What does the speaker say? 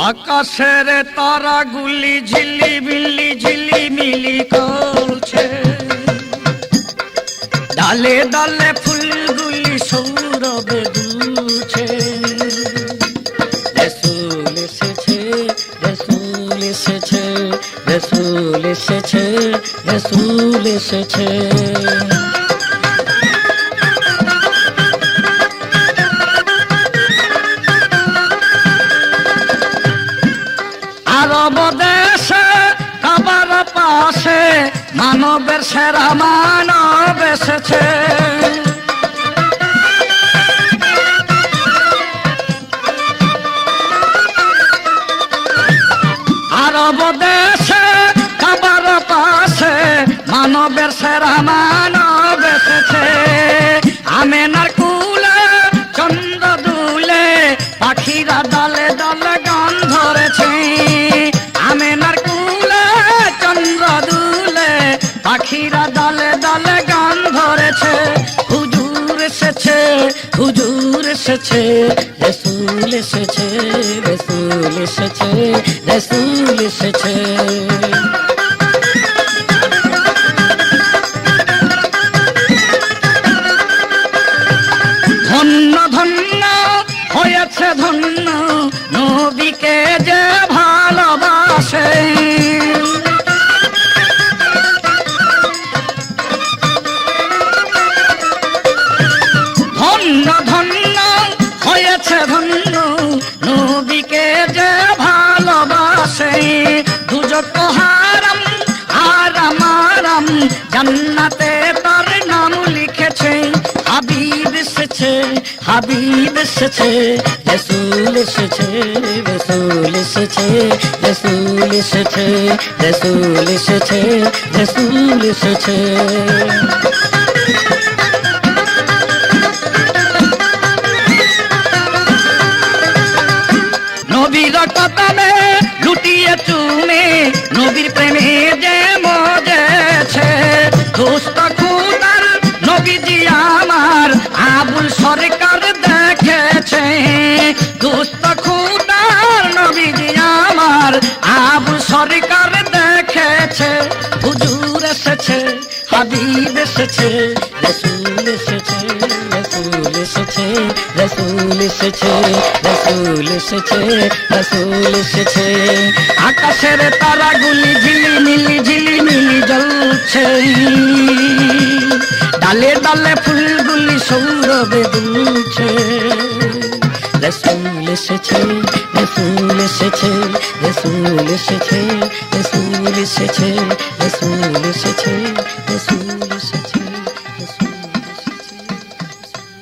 আকাশের তারাগুলি ঝিলিবিলি ঝিলিমিলি করছে, ডালে ডালে ফুলগুলি সৌরভে দুলছে। রসুল এসেছে, রসুল এসেছে, রসুল এসেছে, রসুল এসেছে। আরব দেশে কাবার পাশে মানবের সেরা মানব এসেছে। আরব দেশে কাবার পাশে মানবের সেরা মানব এসেছে। আমেনার কুলে চন্দ্র দুলে পাখিরা দলে দলে গান ধরেছে। আমেনার কুলে চন্দ্র দুলে পাখিরা দলে দলে গান ধরেছে। হুজুর এসেছে, হুজুর এসেছে, রসুল এসেছে, রসুল এসেছে, রসুল এসেছে। ধন্য ধন্য হয়েছে ধন্য নবীকে যে ভালোবাসে। ধন্য ধন্য হয়েছে ধন্য নবীকে যে ভালোবাসে। দুজক হারাম আরাম আরাম জান্নাতে তার নাম লিখেছে। হাবিব এসেছে, হাবিব এসেছে, রসুল এসেছে, রসুল এসেছে, রসুল এসেছে, রসুল এসেছে, রসুল এসেছে। নবীর কদমে লুটিয়ে চুমে নবীর প্রেমে যে মজেছে। দোস্ত খুদার নবীজি আমার আবুল সরকার দেখেছে। দোস্ত খুদার নবীজি আমার আবুল সরকার দেখেছে। হুজুর এসেছে, হাবিব এসেছে, রসুল এসেছে, রসুল এসেছে, রসুল এসেছে, রসুল এসেছে, রসুল এসেছে। আকাশের তারাগুলি ঝিলিমিলি ঝিলিমিলি জ্বলছে, ডালে ডালে ফুলগুলি সৌরভে দুলছে। রসুল এসেছে, রসুল এসেছে, রসুল এসেছে, রসুল এসেছে, রসুল এসেছে।